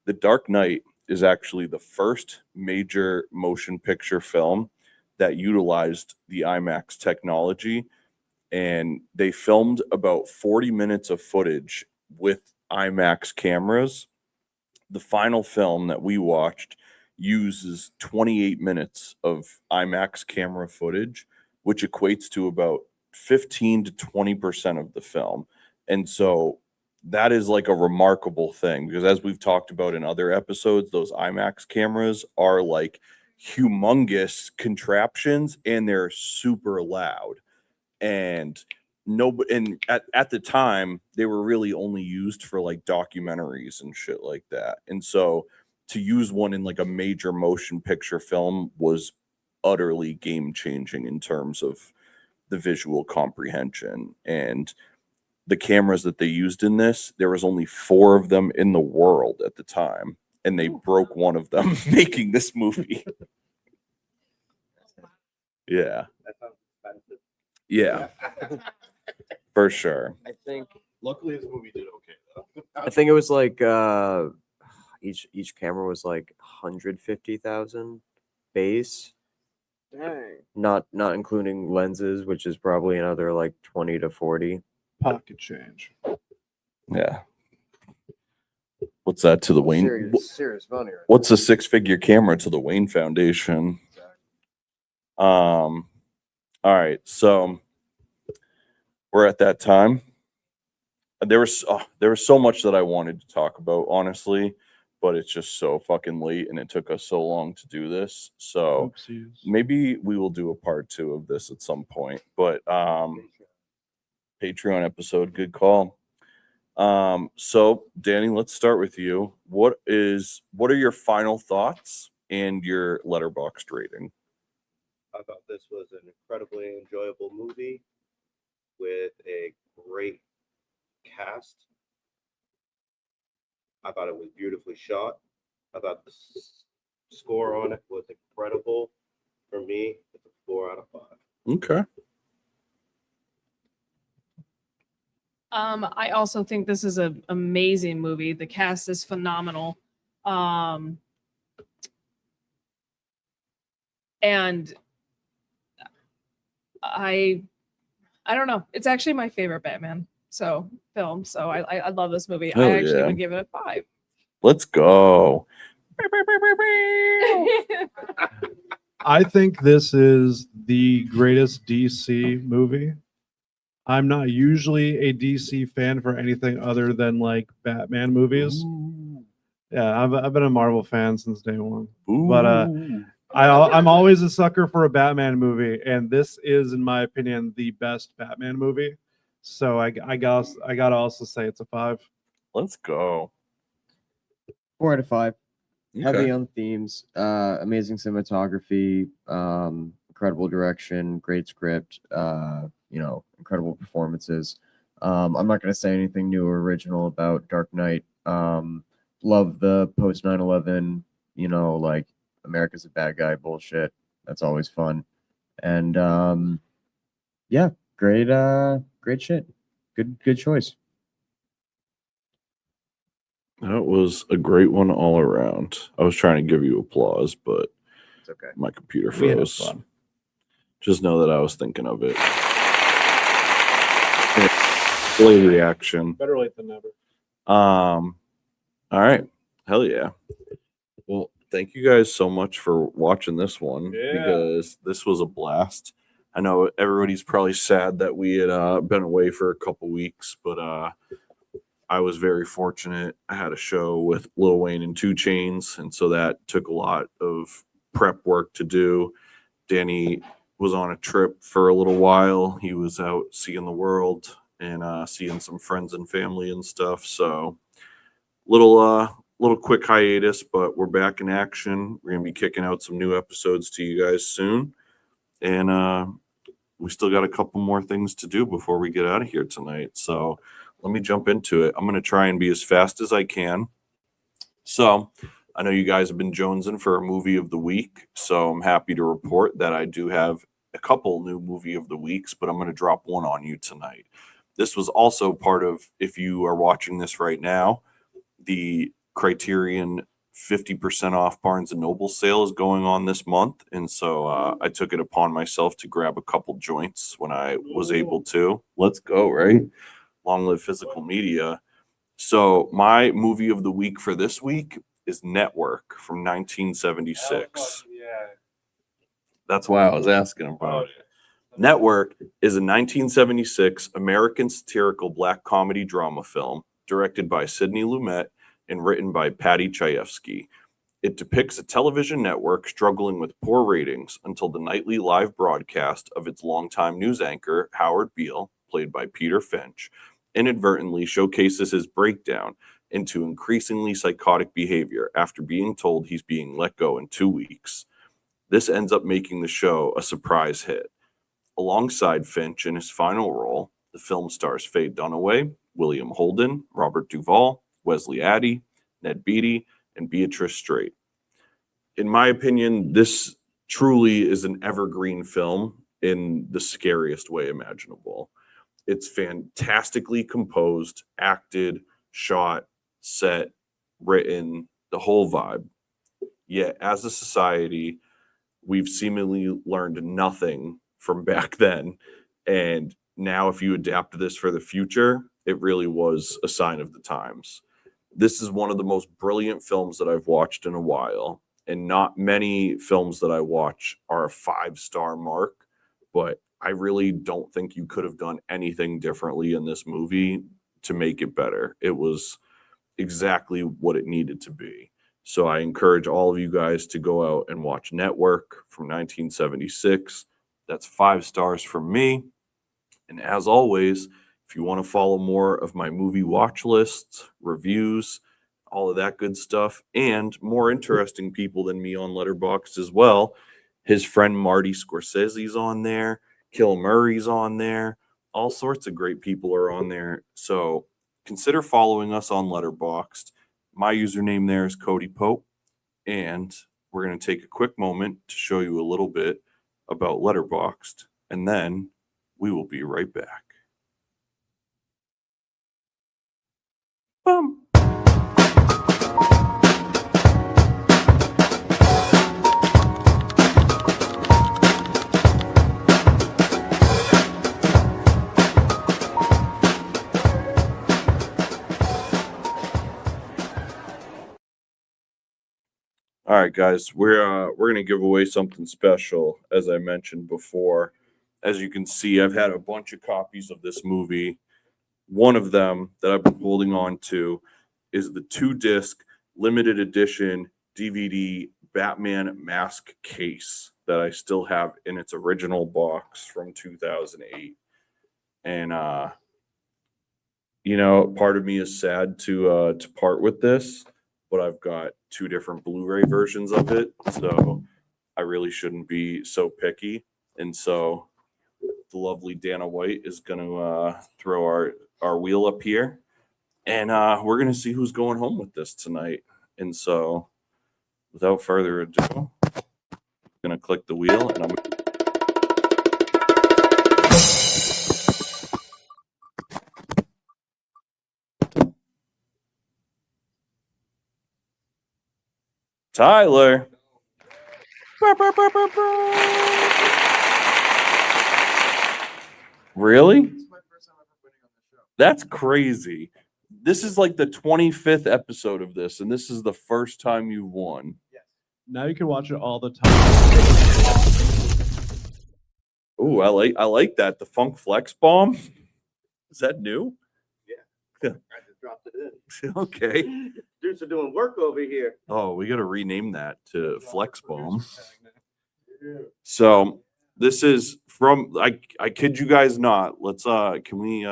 The Dark Knight is actually the first major motion picture film that utilized the IMAX technology, and they filmed about 40 minutes of footage with IMAX cameras. The final film that we watched uses 28 minutes of IMAX camera footage, which equates to about 15 to 20% of the film. And so that is like a remarkable thing, because as we've talked about in other episodes, those IMAX cameras are like humongous contraptions and they're super loud. And at the time they were really only used for like documentaries and shit like that. And so to use one in like a major motion picture film was utterly game changing in terms of the visual comprehension. And the cameras that they used in this, there was only 4 of them in the world at the time, and they broke one of them making this movie. Yeah. That sounds expensive. Yeah, for sure. I think Luckily, this movie did okay though. I think it was like each camera was like 150,000 base, Dang. not including lenses, which is probably another like 20 to 40. Pocket change. Yeah. What's that to the Wayne? Serious money. Right What's a 6-figure camera to the Wayne Foundation? All right, so we're at that time. There was so much that I wanted to talk about, honestly, but it's just so fucking late, and it took us so long to do this. So Oopsies. maybe we will do a part 2 of this at some point. But Patreon episode, good call. So Danny, let's start with you. What are your final thoughts and your Letterboxd rating? I thought this was an incredibly enjoyable movie with a great cast. I thought it was beautifully shot. I thought the score on it was incredible. For me, it's a 4 out of 5. Okay. I also think this is an amazing movie. The cast is phenomenal. And I don't know. It's actually my favorite Batman film. So I love this movie. Oh, I actually yeah. would give it a 5. Let's go. I think this is the greatest DC movie. I'm not usually a DC fan for anything other than like Batman movies. Yeah, I've been a Marvel fan since day one. But I'm always a sucker for a Batman movie, and this is, in my opinion, the best Batman movie. So I gotta also say it's a 5. Let's go. 4 out of 5. Heavy Okay. on themes, amazing cinematography, incredible direction, great script, incredible performances. I'm not going to say anything new or original about Dark Knight. Love the post 9/11, like America's a bad guy bullshit. That's always fun. And yeah, great shit. Good choice. That was a great one all around. I was trying to give you applause, but It's okay. my computer We had froze. fun. Just know that I was thinking of it. Play reaction. Better late than never. All right. Hell yeah. Well, thank you guys so much for watching this one because this was a blast. I know everybody's probably sad that we had been away for a couple weeks, but I was very fortunate. I had a show with Lil Wayne and 2 Chainz, and so that took a lot of prep work to do. Danny was on a trip for a little while. He was out seeing the world and seeing some friends and family and stuff. So little quick hiatus, but we're back in action. We're gonna be kicking out some new episodes to you guys soon, and we still got a couple more things to do before we get out of here tonight. So let me jump into it. I'm gonna try and be as fast as I can. So I know you guys have been jonesing for a movie of the week, so I'm happy to report that I do have a couple new movie of the weeks, but I'm going to drop one on you tonight. This was also part of, if you are watching this right now, the Criterion 50% off Barnes & Noble sale is going on this month, and so I took it upon myself to grab a couple joints when I was able to. Let's go, right? Long live physical media. So my movie of the week for this week is Network from 1976. That's why I was asking about it. Network is a 1976 American satirical black comedy drama film directed by Sidney Lumet and written by Patty Chayefsky. It depicts a television network struggling with poor ratings until the nightly live broadcast of its longtime news anchor, Howard Beale, played by Peter Finch, inadvertently showcases his breakdown into increasingly psychotic behavior after being told he's being let go in 2 weeks. This ends up making the show a surprise hit. Alongside Finch in his final role, the film stars Faye Dunaway, William Holden, Robert Duvall, Wesley Addy, Ned Beatty, and Beatrice Straight. In my opinion, this truly is an evergreen film in the scariest way imaginable. It's fantastically composed, acted, shot, set, written, the whole vibe. Yet, as a society, we've seemingly learned nothing from back then. And now, if you adapt this for the future, it really was a sign of the times. This is one of the most brilliant films that I've watched in a while. And not many films that I watch are a 5-star mark, but I really don't think you could have done anything differently in this movie to make it better. It was exactly what it needed to be. So I encourage all of you guys to go out and watch Network from 1976. That's 5 stars from me. And as always, if you want to follow more of my movie watch lists, reviews, all of that good stuff, and more interesting people than me on Letterboxd as well, his friend Marty Scorsese's on there, Kill Murray's on there, all sorts of great people are on there. So consider following us on Letterboxd. My username there is Cody Pope, and we're going to take a quick moment to show you a little bit about Letterboxd, and then we will be right back. Bum. All right, guys, we're gonna give away something special, as I mentioned before. As you can see, I've had a bunch of copies of this movie. One of them that I've been holding on to is the 2-disc limited edition DVD Batman mask case that I still have in its original box from 2008. And part of me is sad to part with this, but I've got 2 different Blu-ray versions of it, so I really shouldn't be so picky. And so the lovely Dana White is going to throw our wheel up here, and we're going to see who's going home with this tonight. And so without further ado, I'm going to click the wheel, and I'm Tyler. Really? That's crazy. This is like the 25th episode of this, and this is the first time you won. Now you can watch it all the time. Ooh, I like that. The Funk Flex Bomb. Is that new? I just dropped it in. Okay. Dudes are doing work over here. Oh, we got to rename that to Flex Bomb. So this is from I kid you guys not. Let's can we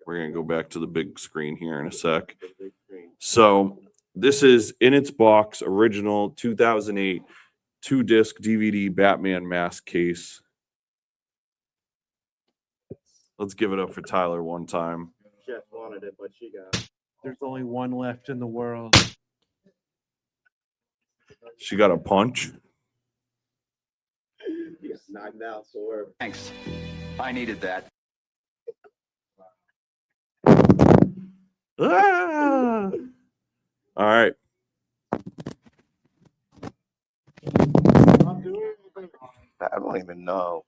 we're gonna go back to the big screen here in a sec. So this is in its box, original 2008 2-disc DVD Batman mask case. Let's give it up for Tyler one time. Chef wanted it, but she got it. There's only one left in the world. She got a punch. You got knocked out, so we're Thanks. I needed that. Ah! All right. I don't even know.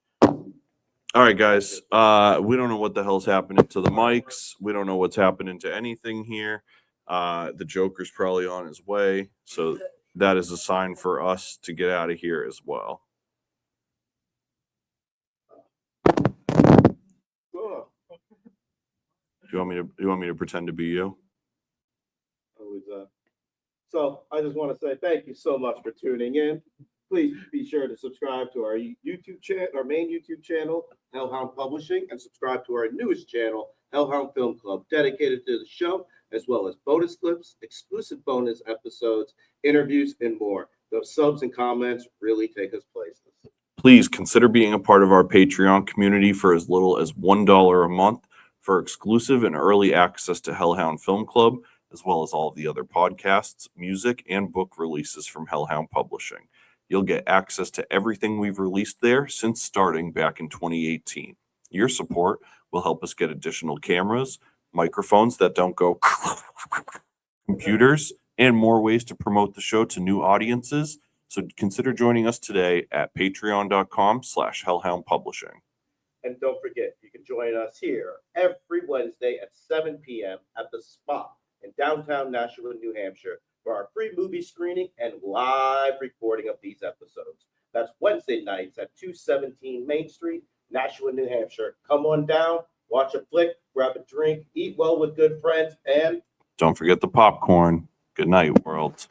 All right, guys. We don't know what the hell's happening to the mics. We don't know what's happening to anything here. The Joker's probably on his way. So that is a sign for us to get out of here as well. cool. Do you want me to pretend to be you? Always, so I just want to say thank you so much for tuning in. Please be sure to subscribe to our YouTube channel, our main YouTube channel, Hellhound Publishing, and subscribe to our newest channel, Hellhound Film Club, dedicated to the show, as well as bonus clips, exclusive bonus episodes, interviews, and more. Those subs and comments really take us places. Please consider being a part of our Patreon community for as little as $1 a month for exclusive and early access to Hellhound Film Club, as well as all of the other podcasts, music, and book releases from Hellhound Publishing. You'll get access to everything we've released there since starting back in 2018. Your support will help us get additional cameras, microphones that don't go, computers, and more ways to promote the show to new audiences. So consider joining us today at patreon.com/Hellhound Publishing. And don't forget, you can join us here every Wednesday at 7 p.m. at the Spot in downtown Nashua, New Hampshire, for our free movie screening and live recording of these episodes. That's Wednesday nights at 217 Main Street, Nashua, New Hampshire. Come on down, watch a flick, grab a drink, eat well with good friends, and Don't forget the popcorn. Good night, world.